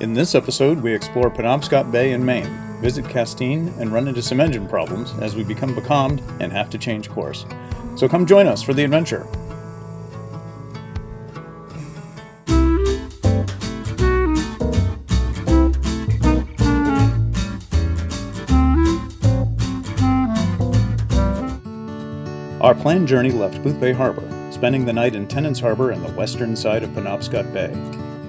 In this episode, we explore Penobscot Bay in Maine, visit Castine, and run into some engine problems as we become becalmed and have to change course. So come join us for the adventure. Our planned journey left Boothbay Harbor, spending the night in Tenants Harbor in the western side of Penobscot Bay.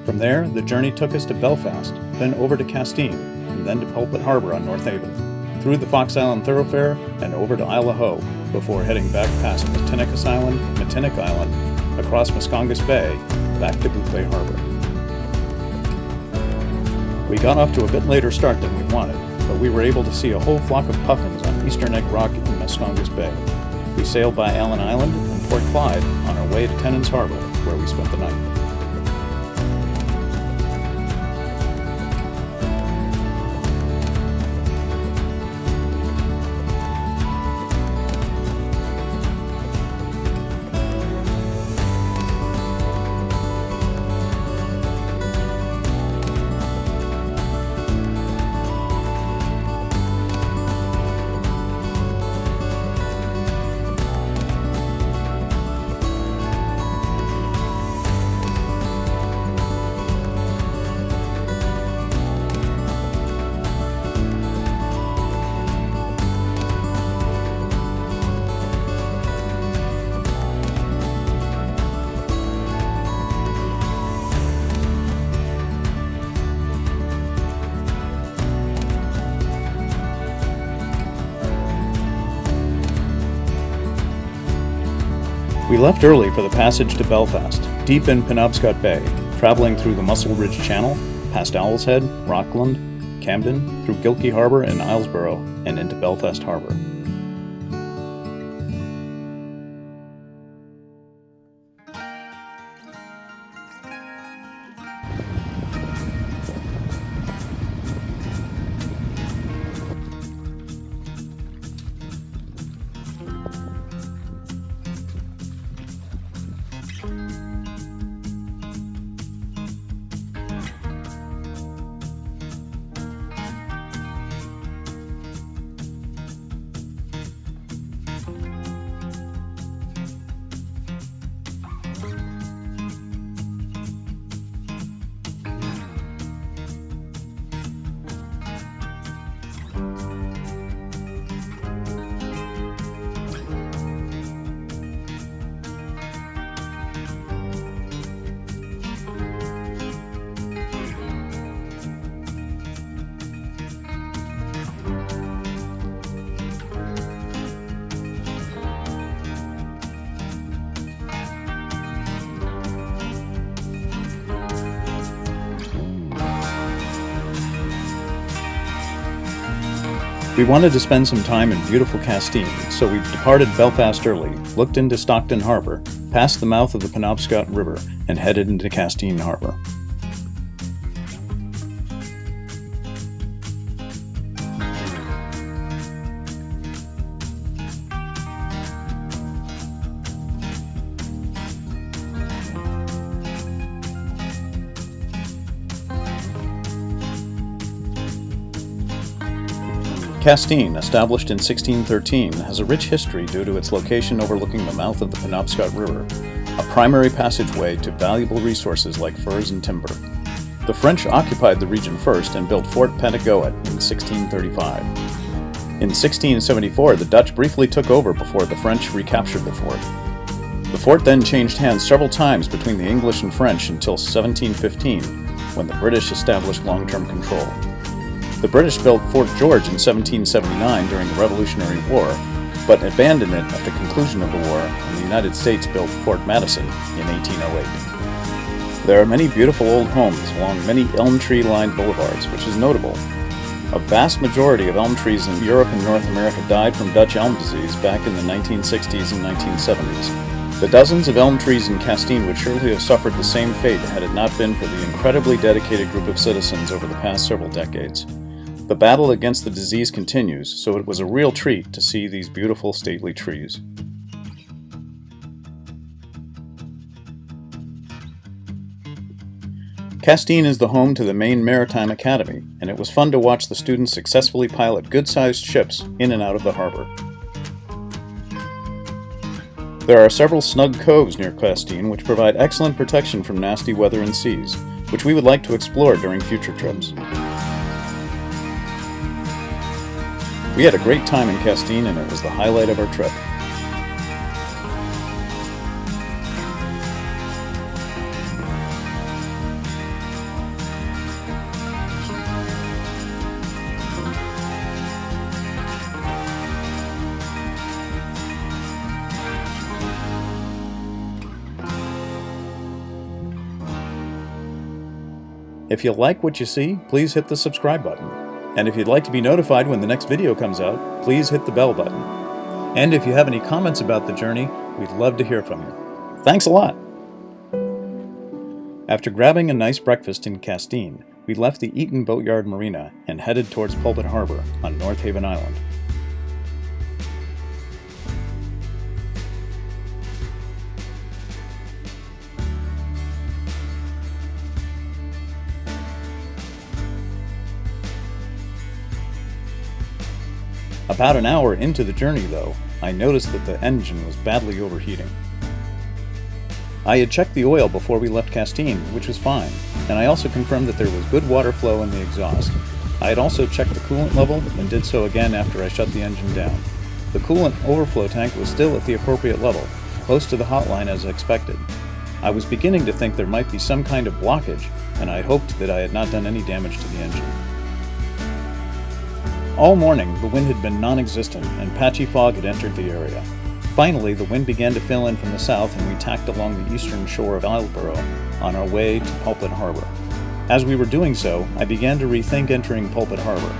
From there, the journey took us to Belfast, then over to Castine, and then to Pulpit Harbor on North Haven, through the Fox Island Thoroughfare and over to Isle Ho, before heading back past Matinic Island, across Mascongas Bay, back to Boothbay Harbor. We got off to a bit later start than we wanted, but we were able to see a whole flock of puffins on Eastern Egg Rock in Mascongas Bay. We sailed by Allen Island and Port Clyde on our way to Tenants Harbor, where we spent the night. We left early for the passage to Belfast, deep in Penobscot Bay, traveling through the Muscle Ridge Channel, past Owl's Head, Rockland, Camden, through Gilkey Harbor and Islesboro, and into Belfast Harbor. We wanted to spend some time in beautiful Castine, so we departed Belfast early, looked into Stockton Harbor, passed the mouth of the Penobscot River, and headed into Castine Harbor. Castine, established in 1613, has a rich history due to its location overlooking the mouth of the Penobscot River, a primary passageway to valuable resources like furs and timber. The French occupied the region first and built Fort Pentagoet in 1635. In 1674, the Dutch briefly took over before the French recaptured the fort. The fort then changed hands several times between the English and French until 1715, when the British established long-term control. The British built Fort George in 1779 during the Revolutionary War, but abandoned it at the conclusion of the war, and the United States built Fort Madison in 1808. There are many beautiful old homes along many elm tree-lined boulevards, which is notable. A vast majority of elm trees in Europe and North America died from Dutch elm disease back in the 1960s and 1970s. The dozens of elm trees in Castine would surely have suffered the same fate had it not been for the incredibly dedicated group of citizens over the past several decades. The battle against the disease continues, so it was a real treat to see these beautiful, stately trees. Castine is the home to the Maine Maritime Academy, and it was fun to watch the students successfully pilot good-sized ships in and out of the harbor. There are several snug coves near Castine which provide excellent protection from nasty weather and seas, which we would like to explore during future trips. We had a great time in Castine, and it was the highlight of our trip. If you like what you see, please hit the subscribe button. And if you'd like to be notified when the next video comes out, please hit the bell button. And if you have any comments about the journey, we'd love to hear from you. Thanks a lot! After grabbing a nice breakfast in Castine, we left the Eaton Boatyard Marina and headed towards Pulpit Harbor on North Haven Island. About an hour into the journey, though, I noticed that the engine was badly overheating. I had checked the oil before we left Castine, which was fine, and I also confirmed that there was good water flow in the exhaust. I had also checked the coolant level and did so again after I shut the engine down. The coolant overflow tank was still at the appropriate level, close to the hotline as expected. I was beginning to think there might be some kind of blockage, and I hoped that I had not done any damage to the engine. All morning, the wind had been non-existent, and patchy fog had entered the area. Finally, the wind began to fill in from the south, and we tacked along the eastern shore of Islesboro on our way to Pulpit Harbor. As we were doing so, I began to rethink entering Pulpit Harbor.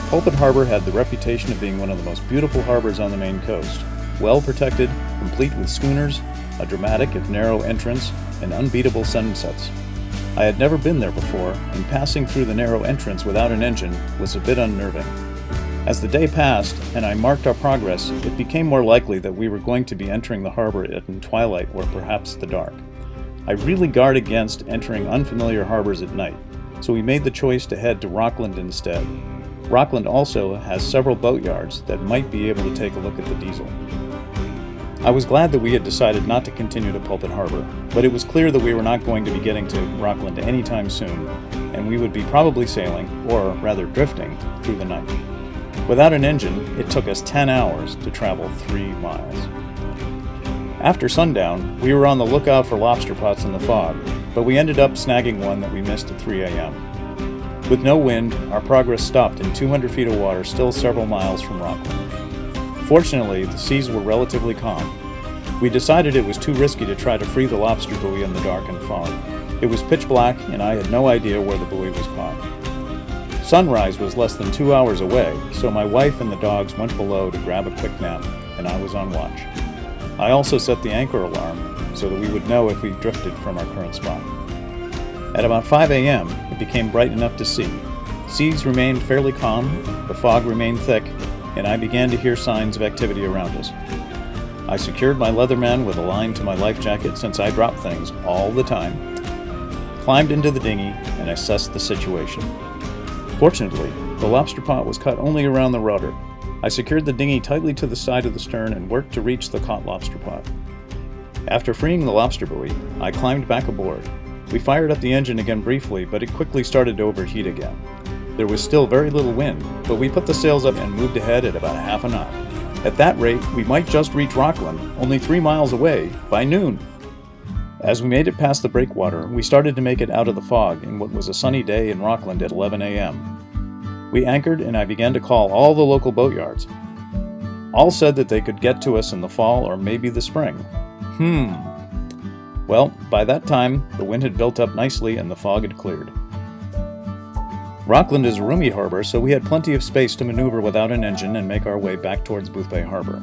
Pulpit Harbor had the reputation of being one of the most beautiful harbors on the Maine coast, well protected, complete with schooners, a dramatic if narrow entrance, and unbeatable sunsets. I had never been there before, and passing through the narrow entrance without an engine was a bit unnerving. As the day passed, and I marked our progress, it became more likely that we were going to be entering the harbor in twilight or perhaps the dark. I really guard against entering unfamiliar harbors at night, so we made the choice to head to Rockland instead. Rockland also has several boatyards that might be able to take a look at the diesel. I was glad that we had decided not to continue to Pulpit Harbor, but it was clear that we were not going to be getting to Rockland anytime soon, and we would be probably sailing, or rather drifting, through the night. Without an engine, it took us 10 hours to travel 3 miles. After sundown, we were on the lookout for lobster pots in the fog, but we ended up snagging one that we missed at 3 a.m. With no wind, our progress stopped in 200 feet of water still several miles from Rockland. Fortunately, the seas were relatively calm. We decided it was too risky to try to free the lobster buoy in the dark and fog. It was pitch black, and I had no idea where the buoy was caught. Sunrise was less than 2 hours away, so my wife and the dogs went below to grab a quick nap, and I was on watch. I also set the anchor alarm so that we would know if we drifted from our current spot. At about 5 a.m., it became bright enough to see. Seas remained fairly calm, the fog remained thick, and I began to hear signs of activity around us. I secured my Leatherman with a line to my life jacket since I drop things all the time, climbed into the dinghy, and assessed the situation. Fortunately, the lobster pot was cut only around the rudder. I secured the dinghy tightly to the side of the stern and worked to reach the caught lobster pot. After freeing the lobster buoy, I climbed back aboard. We fired up the engine again briefly, but it quickly started to overheat again. There was still very little wind, but we put the sails up and moved ahead at about half a knot. At that rate, we might just reach Rockland, only 3 miles away, by noon. As we made it past the breakwater, we started to make it out of the fog in what was a sunny day in Rockland at 11 a.m. We anchored, and I began to call all the local boatyards. All said that they could get to us in the fall or maybe the spring. Well, by that time, the wind had built up nicely and the fog had cleared. Rockland is a roomy harbor, so we had plenty of space to maneuver without an engine and make our way back towards Boothbay Harbor.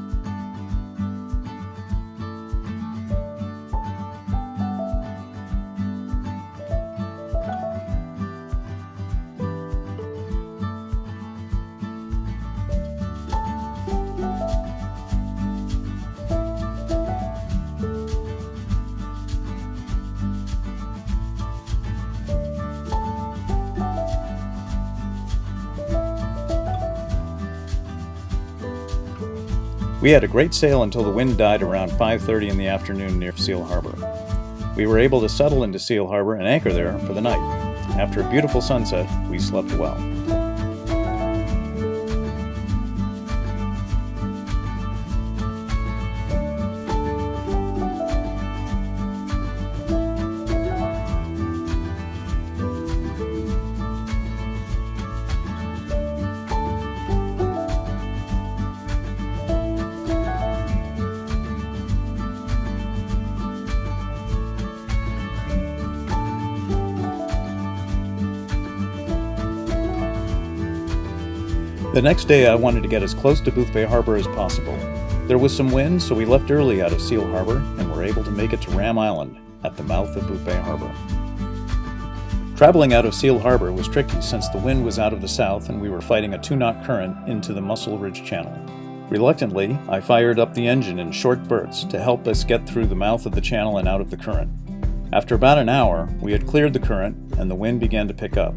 We had a great sail until the wind died around 5:30 in the afternoon near Seal Harbor. We were able to settle into Seal Harbor and anchor there for the night. After a beautiful sunset, we slept well. The next day I wanted to get as close to Boothbay Harbor as possible. There was some wind, so we left early out of Seal Harbor and were able to make it to Ram Island at the mouth of Boothbay Harbor. Traveling out of Seal Harbor was tricky since the wind was out of the south and we were fighting a 2-knot current into the Muscle Ridge Channel. Reluctantly, I fired up the engine in short bursts to help us get through the mouth of the channel and out of the current. After about an hour, we had cleared the current and the wind began to pick up.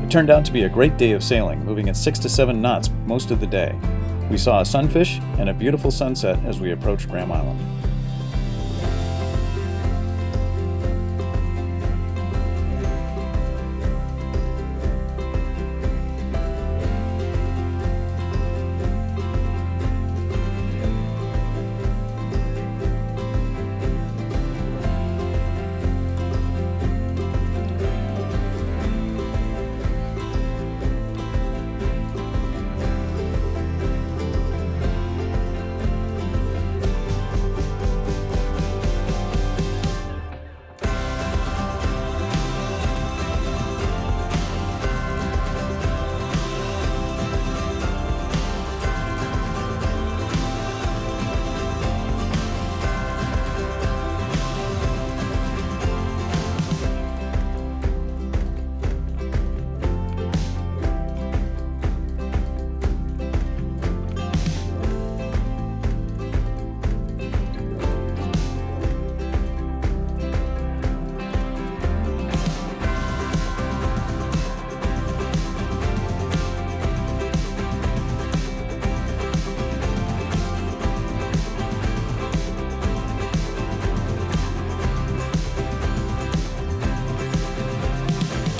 It turned out to be a great day of sailing, moving at 6 to 7 knots most of the day. We saw a sunfish and a beautiful sunset as we approached Ram Island.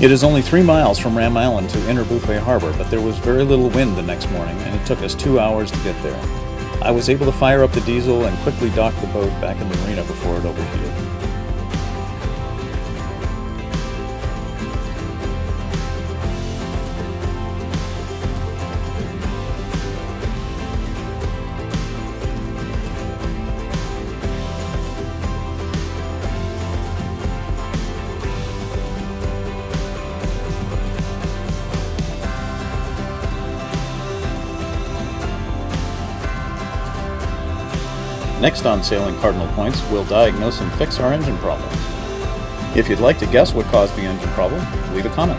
It is only 3 miles from Ram Island to Inner Boothbay Harbor, but there was very little wind the next morning, and it took us 2 hours to get there. I was able to fire up the diesel and quickly dock the boat back in the marina before it overheated. Next on Sailing Cardinal Points, we'll diagnose and fix our engine problems. If you'd like to guess what caused the engine problem, leave a comment.